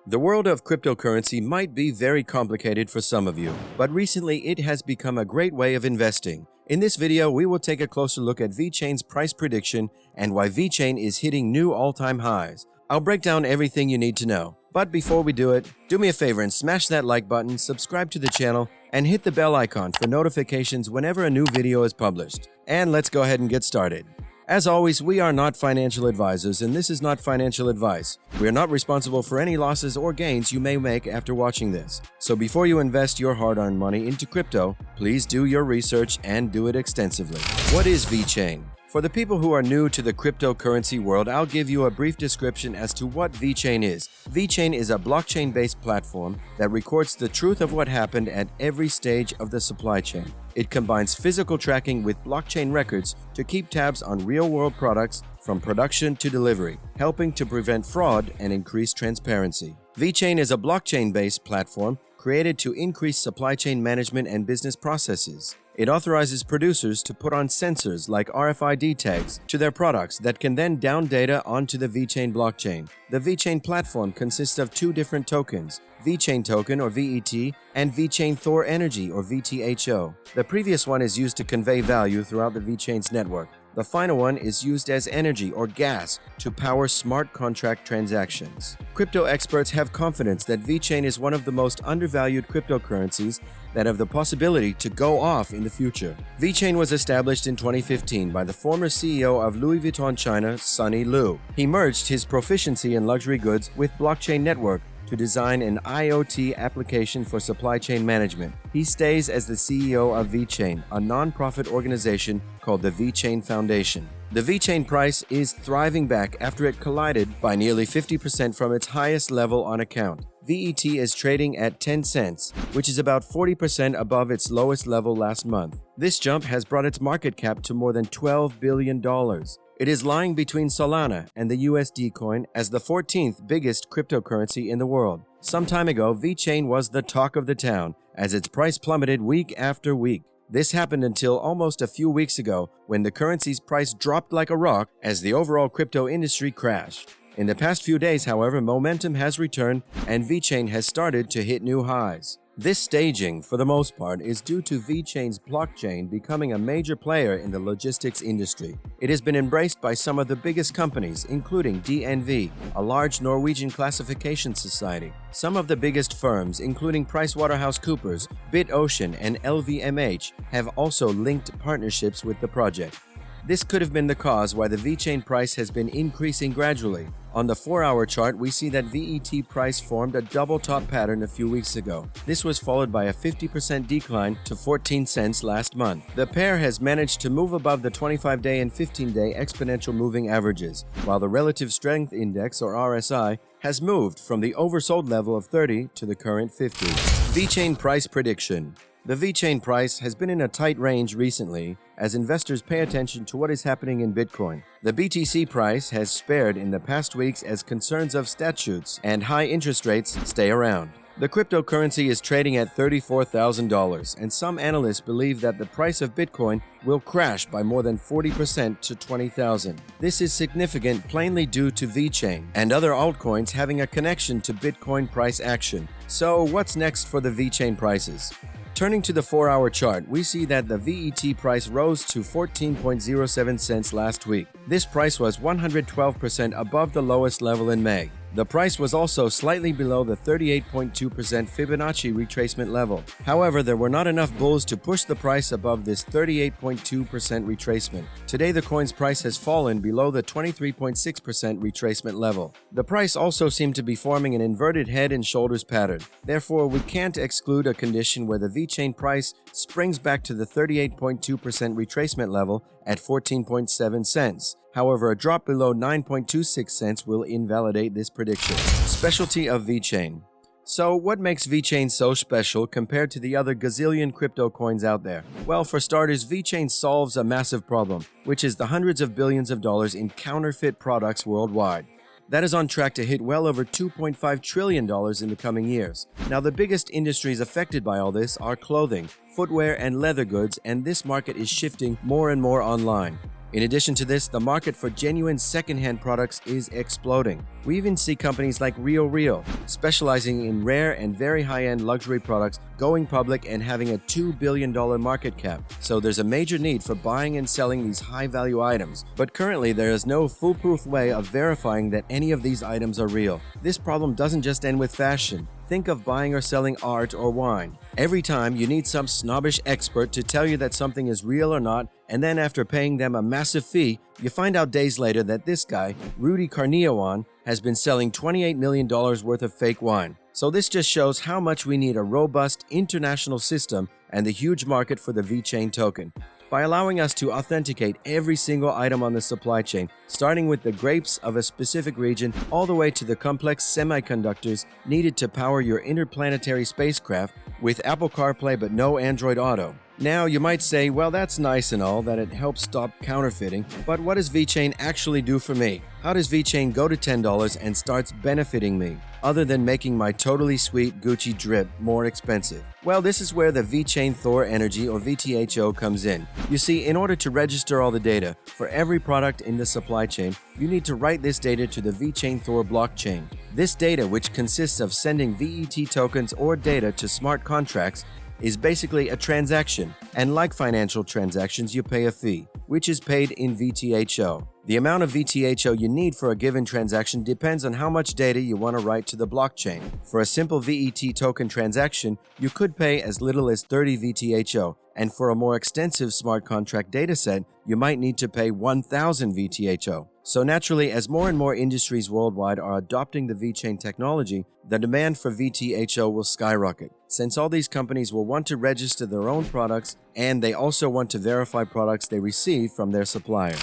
The world of cryptocurrency might be very complicated for some of you, but recently it has become a great way of investing. In this video, we will take a closer look at Vechain's price prediction and why Vechain is hitting new all-time highs. I'll break down everything you need to know. But before we do it, do me a favor and smash that like button, subscribe to the channel, and hit the bell icon for notifications whenever a new video is published. And let's go ahead and get started. As always, we are not financial advisors, and this is not financial advice. We are not responsible for any losses or gains you may make after watching this. So before you invest your hard-earned money into crypto, please do your research and do it extensively. What is Vechain? For the people who are new to the cryptocurrency world, I'll give you a brief description as to what Vechain is. Vechain is a blockchain-based platform that records the truth of what happened at every stage of the supply chain. It combines physical tracking with blockchain records to keep tabs on real-world products from production to delivery, helping to prevent fraud and increase transparency. Vechain is a blockchain-based platform created to increase supply chain management and business processes. It authorizes producers to put on sensors like RFID tags to their products that can then down data onto the Vechain blockchain. The Vechain platform consists of two different tokens, Vechain token or VET and Vechain Thor Energy or VTHO. The previous one is used to convey value throughout the Vechain's network. The final one is used as energy or gas to power smart contract transactions. Crypto experts have confidence that Vechain is one of the most undervalued cryptocurrencies that have the possibility to go off in the future. Vechain was established in 2015 by the former CEO of Louis Vuitton China, Sunny Lu. He merged his proficiency in luxury goods with blockchain network to design an IoT application for supply chain management. He stays as the CEO of Vechain, a non-profit organization called the Vechain Foundation. The Vechain price is thriving back after it collided by nearly 50% from its highest level on account. VET is trading at 10 cents, which is about 40% above its lowest level last month. This jump has brought its market cap to more than $12 billion. It is lying between Solana and the USD coin as the 14th biggest cryptocurrency in the world. Some time ago, Vechain was the talk of the town as its price plummeted week after week. This happened until almost a few weeks ago when the currency's price dropped like a rock as the overall crypto industry crashed. In the past few days, however, momentum has returned and Vechain has started to hit new highs. This staging, for the most part, is due to Vechain's blockchain becoming a major player in the logistics industry. It has been embraced by some of the biggest companies, including DNV, a large Norwegian classification society. Some of the biggest firms, including PricewaterhouseCoopers, BitOcean, and LVMH, have also linked partnerships with the project. This could have been the cause why the Vechain price has been increasing gradually. On the 4-hour chart, we see that VET price formed a double top pattern a few weeks ago. This was followed by a 50% decline to 14 cents last month. The pair has managed to move above the 25-day and 15-day exponential moving averages, while the Relative Strength Index, or RSI, has moved from the oversold level of 30 to the current 50. Vechain price prediction. The Vechain price has been in a tight range recently as investors pay attention to what is happening in Bitcoin. The BTC price has spared in the past weeks as concerns of statutes and high interest rates stay around. The cryptocurrency is trading at $34,000, and some analysts believe that the price of Bitcoin will crash by more than 40% to $20,000. This is significant plainly due to Vechain and other altcoins having a connection to Bitcoin price action. So what's next for the Vechain prices? Turning to the 4-hour chart, we see that the VET price rose to 14.07 cents last week. This price was 112% above the lowest level in May. The price was also slightly below the 38.2% Fibonacci retracement level. However, there were not enough bulls to push the price above this 38.2% retracement. Today, the coin's price has fallen below the 23.6% retracement level. The price also seemed to be forming an inverted head and shoulders pattern. Therefore, we can't exclude a condition where the Vechain price springs back to the 38.2% retracement level at 14.7 cents. However, a drop below 9.26 cents will invalidate this prediction. Specialty of Vechain. So, what makes Vechain so special compared to the other gazillion crypto coins out there? Well, for starters, Vechain solves a massive problem, which is the hundreds of billions of dollars in counterfeit products worldwide. That is on track to hit well over $2.5 trillion in the coming years. Now, the biggest industries affected by all this are clothing, footwear, and leather goods, and this market is shifting more and more online. In addition to this, the market for genuine second-hand products is exploding. We even see companies like Real, specializing in rare and very high-end luxury products, going public and having a $2 billion market cap. So there's a major need for buying and selling these high-value items. But currently, there is no foolproof way of verifying that any of these items are real. This problem doesn't just end with fashion. Think of buying or selling art or wine. Every time you need some snobbish expert to tell you that something is real or not, and then after paying them a massive fee, you find out days later that this guy, Rudy Carniowan, has been selling $28 million worth of fake wine. So this just shows how much we need a robust international system and the huge market for the Vechain token. By allowing us to authenticate every single item on the supply chain, starting with the grapes of a specific region all the way to the complex semiconductors needed to power your interplanetary spacecraft with Apple CarPlay but no Android Auto. Now, you might say, well, that's nice and all, that it helps stop counterfeiting, but what does Vechain actually do for me? How does Vechain go to $10 and starts benefiting me, other than making my totally sweet Gucci drip more expensive? Well, this is where the Vechain Thor Energy, or VTHO, comes in. You see, in order to register all the data for every product in the supply chain, you need to write this data to the Vechain Thor blockchain. This data, which consists of sending VET tokens or data to smart contracts, is basically a transaction, and like financial transactions, you pay a fee, which is paid in VTHO. The amount of VTHO you need for a given transaction depends on how much data you want to write to the blockchain. For a simple VET token transaction, you could pay as little as 30 VTHO, and for a more extensive smart contract dataset, you might need to pay 1,000 VTHO. So naturally, as more and more industries worldwide are adopting the Vechain technology, the demand for VTHO will skyrocket, since all these companies will want to register their own products, and they also want to verify products they receive from their supplier.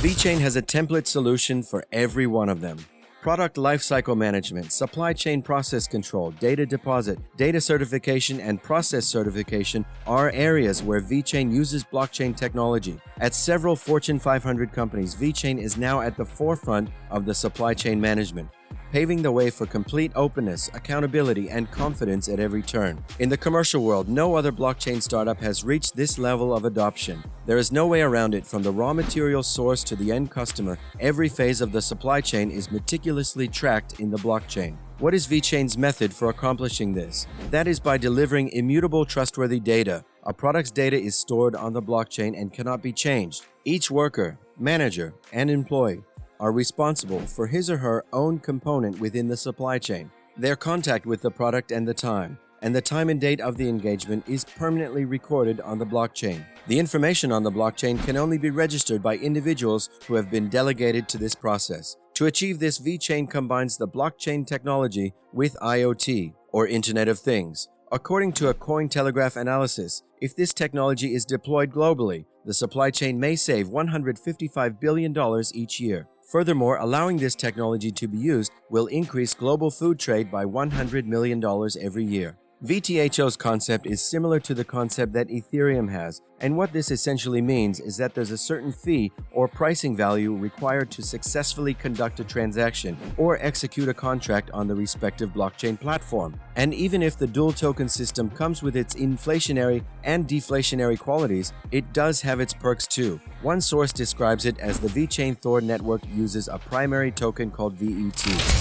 Vechain has a template solution for every one of them. Product lifecycle management, supply chain process control, data deposit, data certification, and process certification are areas where Vechain uses blockchain technology. At several Fortune 500 companies, Vechain is now at the forefront of the supply chain management, paving the way for complete openness, accountability, and confidence at every turn. In the commercial world, no other blockchain startup has reached this level of adoption. There is no way around it. From the raw material source to the end customer, every phase of the supply chain is meticulously tracked in the blockchain. What is Vechain's method for accomplishing this? That is by delivering immutable, trustworthy data. A product's data is stored on the blockchain and cannot be changed. Each worker, manager, and employee are responsible for his or her own component within the supply chain. Their contact with the product and the time and date of the engagement is permanently recorded on the blockchain. The information on the blockchain can only be registered by individuals who have been delegated to this process. To achieve this, Vechain combines the blockchain technology with IoT, or Internet of Things. According to a Cointelegraph analysis, if this technology is deployed globally, the supply chain may save $155 billion each year. Furthermore, allowing this technology to be used will increase global food trade by $100 million every year. VTHO's concept is similar to the concept that Ethereum has, and what this essentially means is that there's a certain fee or pricing value required to successfully conduct a transaction or execute a contract on the respective blockchain platform. And even if the dual token system comes with its inflationary and deflationary qualities, it does have its perks too. One source describes it as the Vechain Thor network uses a primary token called VET,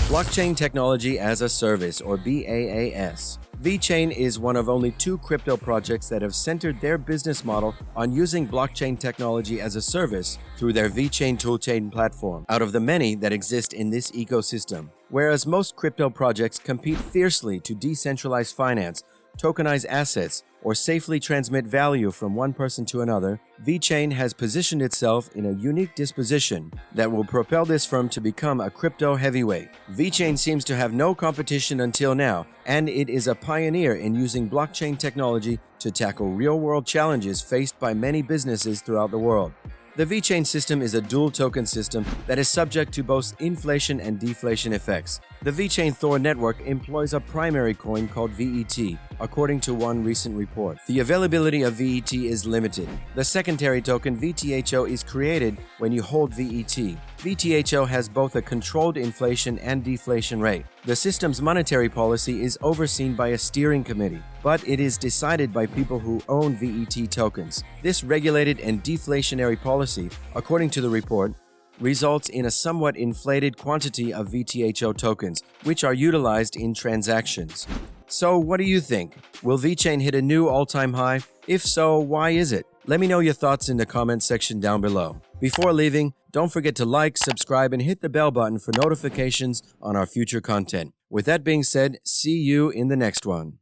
Blockchain Technology as a Service, or BaaS. Vechain is one of only 2 crypto projects that have centered their business model on using blockchain technology as a service through their Vechain toolchain platform, out of the many that exist in this ecosystem. Whereas most crypto projects compete fiercely to decentralize finance, tokenize assets, or safely transmit value from one person to another, Vechain has positioned itself in a unique disposition that will propel this firm to become a crypto heavyweight. Vechain seems to have no competition until now, and it is a pioneer in using blockchain technology to tackle real-world challenges faced by many businesses throughout the world. The Vechain system is a dual token system that is subject to both inflation and deflation effects. The Vechain Thor network employs a primary coin called VET, according to one recent report. The availability of VET is limited. The secondary token VTHO is created when you hold VET. VTHO has both a controlled inflation and deflation rate. The system's monetary policy is overseen by a steering committee, but it is decided by people who own VET tokens. This regulated and deflationary policy, according to the report, results in a somewhat inflated quantity of VTHO tokens, which are utilized in transactions. So what do you think? Will Vechain hit a new all-time high? If so, why is it? Let me know your thoughts in the comments section down below. Before leaving, don't forget to like, subscribe, and hit the bell button for notifications on our future content. With that being said, see you in the next one.